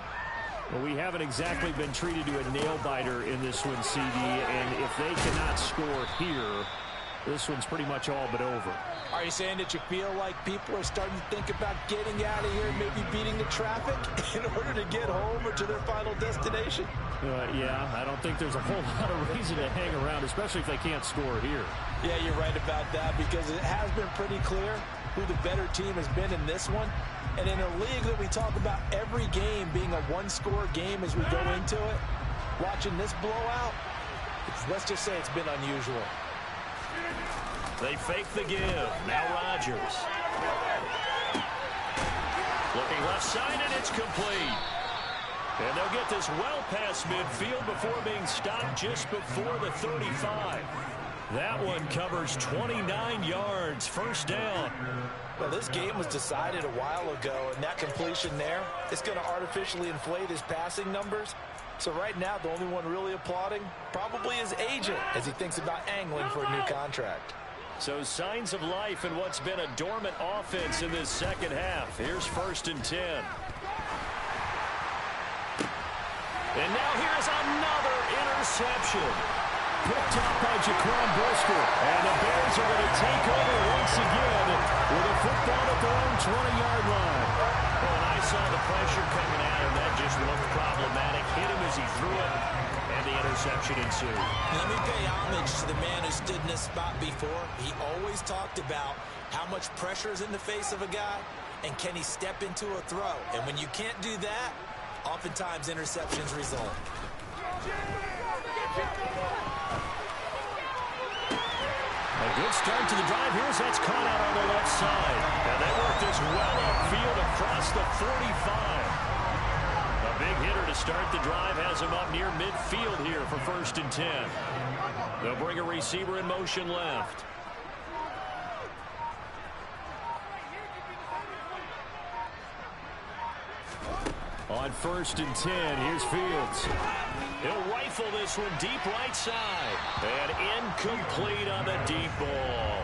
[SPEAKER 3] Well, we haven't exactly been treated to a nail-biter in this one, CD, and if they cannot score here, this one's pretty much all but over.
[SPEAKER 2] Are you saying that you feel like people are starting to think about getting out of here and maybe beating the traffic in order to get home or to their final destination?
[SPEAKER 3] Yeah, I don't think there's a whole lot of reason to hang around, especially if they can't score here.
[SPEAKER 2] Yeah, you're right about that because it has been pretty clear who the better team has been in this one. And in a league that we talk about every game being a one-score game as we go into it, watching this blowout, let's just say it's been unusual.
[SPEAKER 3] They fake the give. Now Rodgers. Looking left side, and it's complete. And they'll get this well past midfield before being stopped just before the 35. That one covers 29 yards. First down.
[SPEAKER 2] Well, this game was decided a while ago, and that completion there is going to artificially inflate his passing numbers. So right now, the only one really applauding probably his agent as he thinks about angling for a new contract.
[SPEAKER 3] So signs of life in what's been a dormant offense in this second half. Here's 1st and 10. And now here's another interception. Picked up by Jaquan Brisker. And the Bears are going to take over once again with a football at their own 20-yard line. Well, and I saw the pressure coming at him. That just looked problematic. Hit him as he threw it, and the interception ensued.
[SPEAKER 5] Let me pay homage to the man who stood in this spot before. He always talked about how much pressure is in the face of a guy, and can he step into a throw. And when you can't do that, oftentimes interceptions result.
[SPEAKER 3] A good start to the drive. Here's that's caught out on the left side. And they work this well upfield across the 45. A big hitter to start the drive has him up near midfield here for 1st and 10. They'll bring a receiver in motion left. On 1st and 10, here's Fields. He'll rifle this one deep right side. And incomplete on the deep ball.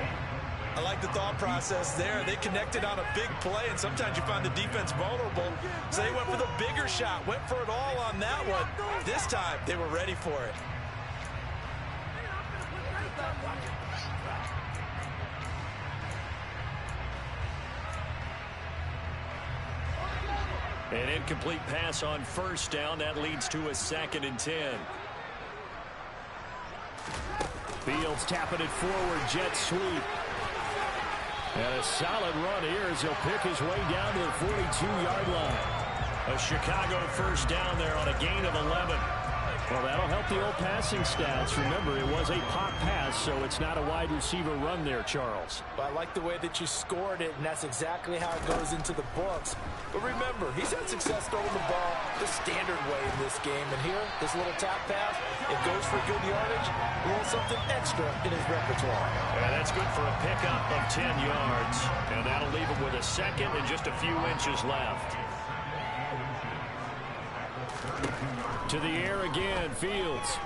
[SPEAKER 2] I like the thought process there. They connected on a big play, and sometimes you find the defense vulnerable. So they went for the bigger shot, went for it all on that one. This time, they were ready for it.
[SPEAKER 3] An incomplete pass on 1st down. That leads to a 2nd and 10. Fields tapping it forward. Jet sweep. And a solid run here as he'll pick his way down to the 42-yard line. A Chicago 1st down there on a gain of 11. Well, that'll help the old passing stats. Remember, it was a pop pass, so it's not a wide receiver run there, Charles.
[SPEAKER 2] But I like the way that you scored it, and that's exactly how it goes into the books. But remember, he's had success throwing the ball the standard way in this game. And here, this little tap pass, it goes for good yardage, a little something extra in his repertoire.
[SPEAKER 3] Yeah, that's good for a pickup of 10 yards. And that'll leave him with a 2nd and just a few inches left. To the air again, Fields.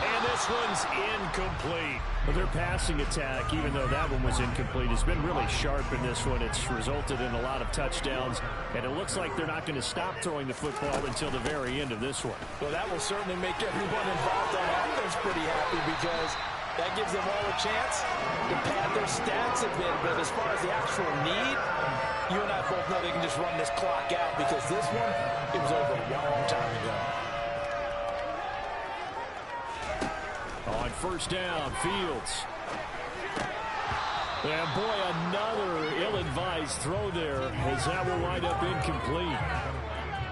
[SPEAKER 3] And this one's incomplete. But their passing attack, even though that one was incomplete, has been really sharp in this one. It's resulted in a lot of touchdowns, and it looks like they're not going to stop throwing the football until the very end of this one.
[SPEAKER 2] Well, that will certainly make everyone involved on offense pretty happy because that gives them all a chance to pad their stats a bit. But as far as the actual need, you and I both know they can just run this clock out because this one, it was over a long time ago.
[SPEAKER 3] On 1st down, Fields. And boy, another ill-advised throw there as that will wind up incomplete.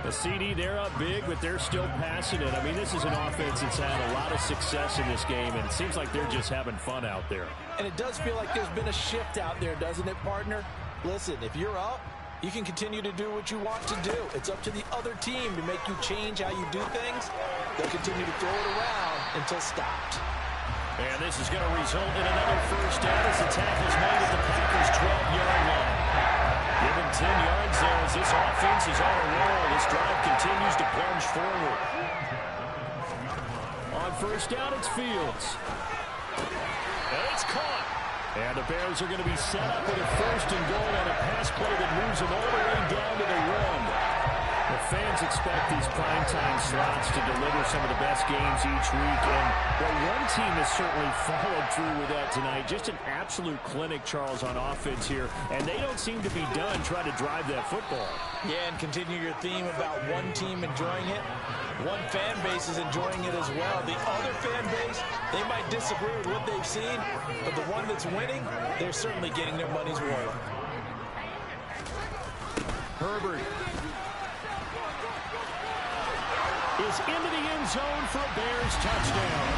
[SPEAKER 3] The CD, they're up big, but they're still passing it. I mean, this is an offense that's had a lot of success in this game, and it seems like they're just having fun out there.
[SPEAKER 2] And it does feel like there's been a shift out there, doesn't it, partner? Listen, if you're up, you can continue to do what you want to do. It's up to the other team to make you change how you do things. They'll continue to throw it around, until stopped.
[SPEAKER 3] And this is going to result in another first down as the tackle's made at the Packers' 12-yard line. Given 10 yards there as this offense is on a roll. This drive continues to plunge forward. On first down, it's Fields. And it's caught. And the Bears are going to be set up with a first and goal on a pass play that moves them all the way down to the run. The fans expect these primetime slots to deliver some of the best games each week. And one team has certainly followed through with that tonight. Just an absolute clinic, Charles, on offense here. And they don't seem to be done trying to drive that football.
[SPEAKER 2] Yeah, and continue your theme about one team enjoying it. One fan base is enjoying it as well. The other fan base, they might disagree with what they've seen, but the one that's winning, they're certainly getting their money's worth.
[SPEAKER 3] Herbert is into the end zone for a Bears touchdown.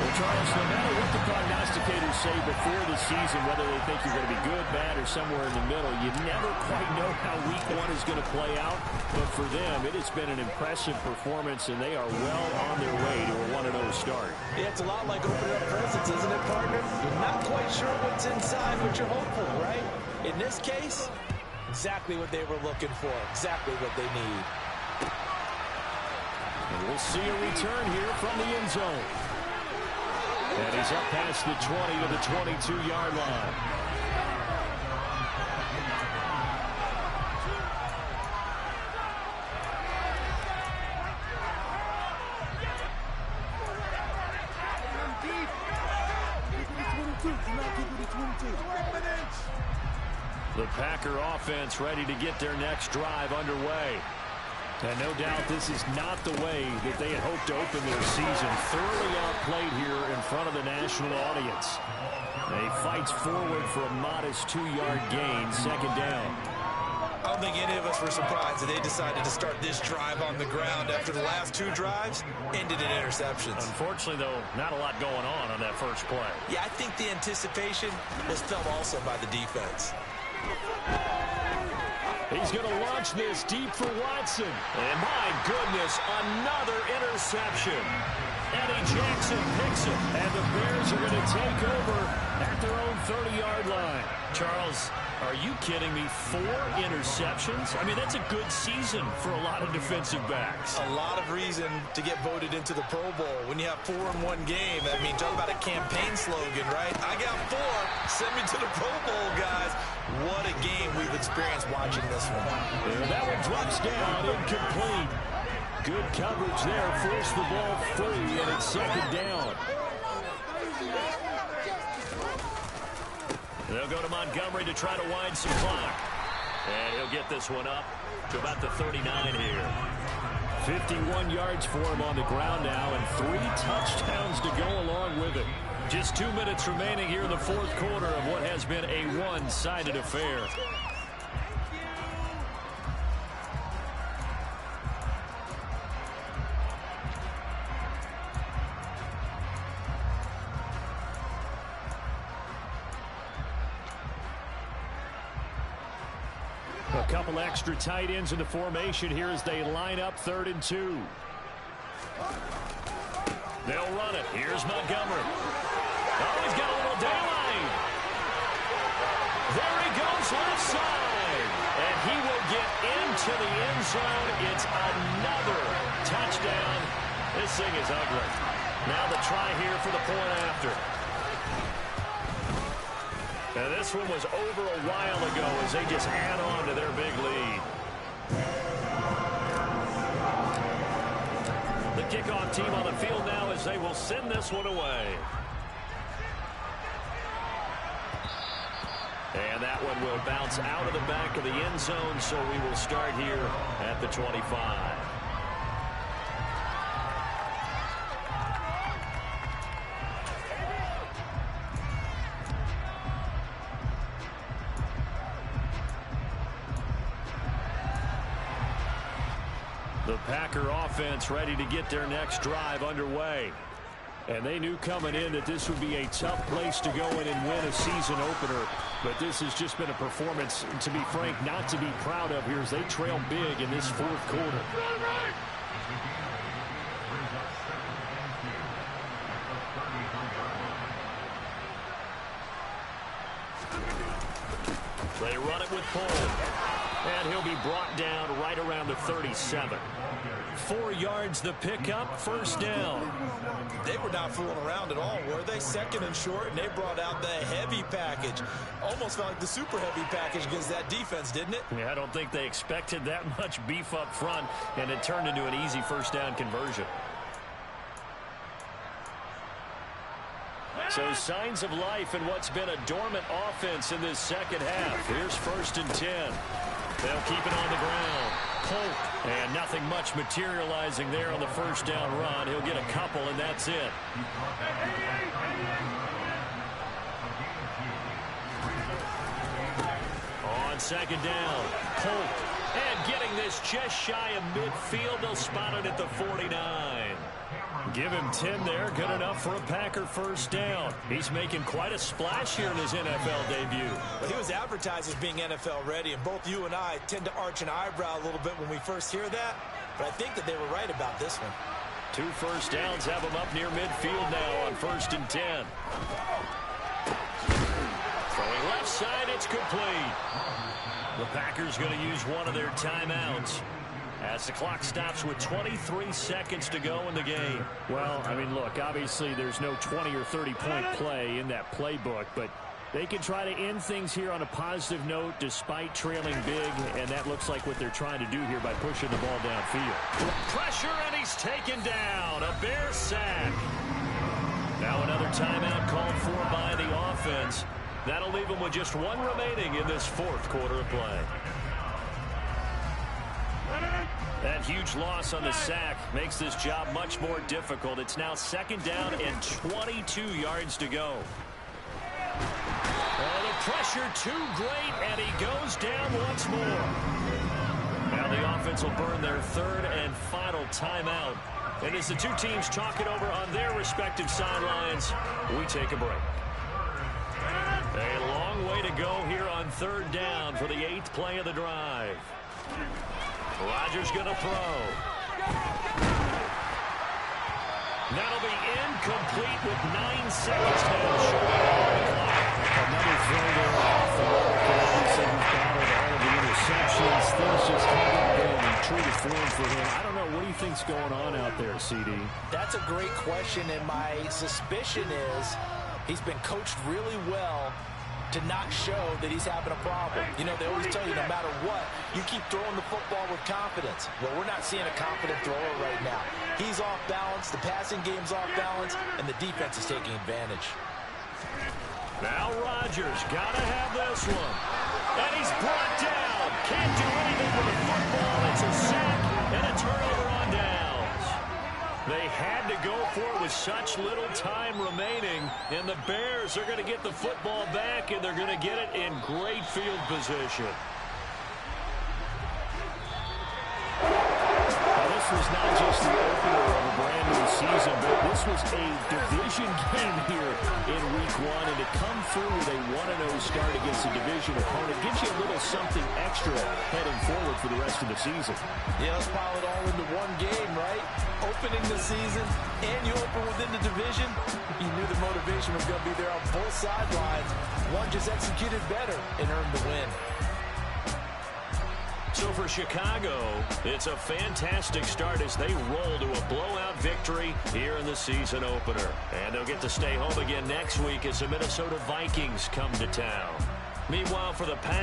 [SPEAKER 3] Well, Charles, no matter what the prognosticators say before the season, whether they think you're going to be good, bad, or somewhere in the middle, you never quite know how week one is going to play out. But for them, it has been an impressive performance, and they are well on their way to a 1-0 start.
[SPEAKER 2] Yeah, it's a lot like opening up presents, isn't it, partner? You're not quite sure what's inside, but you're hopeful, right? In this case, exactly what they were looking for, exactly what they need.
[SPEAKER 3] And we'll see a return here from the end zone. And he's up past the 20 to the 22-yard line. The Packer offense ready to get their next drive underway. And no doubt this is not the way that they had hoped to open their season. Thoroughly outplayed here in front of the national audience. He fights forward for a modest 2-yard gain, second down.
[SPEAKER 5] I don't think any of us were surprised that they decided to start this drive on the ground after the last two drives ended in interceptions.
[SPEAKER 3] Unfortunately, though, not a lot going on that first play.
[SPEAKER 5] Yeah, I think the anticipation was felt also by the defense.
[SPEAKER 3] He's going to launch this deep for Watson. And my goodness, another interception. Eddie Jackson picks it. And the Bears are going to take over at their own 30-yard line. Charles, are you kidding me? 4 interceptions? I mean, that's a good season for a lot of defensive backs.
[SPEAKER 5] A lot of reason to get voted into the Pro Bowl. When you have 4 in one game, I mean, talk about a campaign slogan, right? I got 4. Send me to the Pro Bowl, guys. What a game we've experienced watching this one.
[SPEAKER 3] And that one drops down, incomplete. Good coverage there. Force the ball free, and it's second down. They'll go to Montgomery to try to wind some clock. And he'll get this one up to about the 39 here. 51 yards for him on the ground now, and 3 touchdowns to go along with it. Just 2 minutes remaining here in the fourth quarter of what has been a one-sided affair. A couple extra tight ends in the formation here as they line up 3rd and 2. They'll run it. Here's Montgomery. Oh, he's got a little daylight. There he goes left side. And he will get into the end zone. It's another touchdown. This thing is ugly. Now the try here for the point after. And this one was over a while ago as they just add on to their big lead. The kickoff team on the field now as they will send this one away. And that one will bounce out of the back of the end zone, so we will start here at the 25. The Packer offense ready to get their next drive underway. And they knew coming in that this would be a tough place to go in and win a season opener. But this has just been a performance, to be frank, not to be proud of here as they trail big in this fourth quarter. They run it with Pohl. And he'll be brought down right around the 37. 4 yards the pickup, first down.
[SPEAKER 5] They were not fooling around at all, were they? Second and short, and they brought out the heavy package. Almost felt like the super heavy package against that defense, didn't it?
[SPEAKER 3] Yeah, I don't think they expected that much beef up front, and it turned into an easy first down conversion. So signs of life in what's been a dormant offense in this second half. Here's first and 10. They'll keep it on the ground. Polk, and nothing much materializing there on the first down run. He'll get a couple, and that's it. On second down, Polk, and getting this just shy of midfield. They'll spot it at the 49. Give him 10 there. Good enough for a Packer first down. He's making quite a splash here in his NFL debut.
[SPEAKER 5] Well, he was advertised as being NFL ready, and both you and I tend to arch an eyebrow a little bit when we first hear that. But I think that they were right about this one.
[SPEAKER 3] 2 first downs have him up near midfield now on first and 10. Throwing left side, it's complete. The Packers going to use one of their timeouts as the clock stops with 23 seconds to go in the game. Well, I mean, look, obviously there's no 20 or 30-point play in that playbook, but they can try to end things here on a positive note despite trailing big, and that looks like what they're trying to do here by pushing the ball downfield. Pressure, and he's taken down. A Bear sack. Now another timeout called for by the offense. That'll leave them with just 1 remaining in this 4th quarter of play. That huge loss on the sack makes this job much more difficult. It's now second down and 22 yards to go. Oh, the pressure too great, and he goes down once more. Now the offense will burn their 3rd and final timeout. And as the two teams talk it over on their respective sidelines, we take a break. A long way to go here on 3rd down for the 8th play of the drive. Rodgers going to throw. That'll be incomplete with 9 seconds now showing on the clock.
[SPEAKER 1] Another throw there off the mark. Obviously, he's battled all of the interceptions. Things just haven't been true to form for him. I don't know. What do you think's going on out there, CD?
[SPEAKER 2] That's a great question, and my suspicion is he's been coached really well to not show that he's having a problem. You know, they always tell you no matter what, you keep throwing the football with confidence. Well, we're not seeing a confident thrower right now. He's off balance, the passing game's off balance, and the defense is taking advantage.
[SPEAKER 3] Now Rodgers got to have this one. And he's brought down. Can't do anything with the football. It's a sack and a turnover on downs. They had to go for it with such little time remaining, and the Bears are going to get the football back, and they're going to get it in great field position.
[SPEAKER 1] Now, this was not just the opener of a brand new season, but this was a division game here in Week 1, and to come through with a 1-0 start against a division opponent gives you a little something extra heading forward for the rest of the season.
[SPEAKER 2] Yeah, let's pile it all into one game, right? Opening the season, and you open within the division. You knew the motivation was going to be there on both sidelines. One just executed better and earned the win.
[SPEAKER 3] So for Chicago, it's a fantastic start as they roll to a blowout victory here in the season opener. And they'll get to stay home again next week as the Minnesota Vikings come to town. Meanwhile, for the Packers,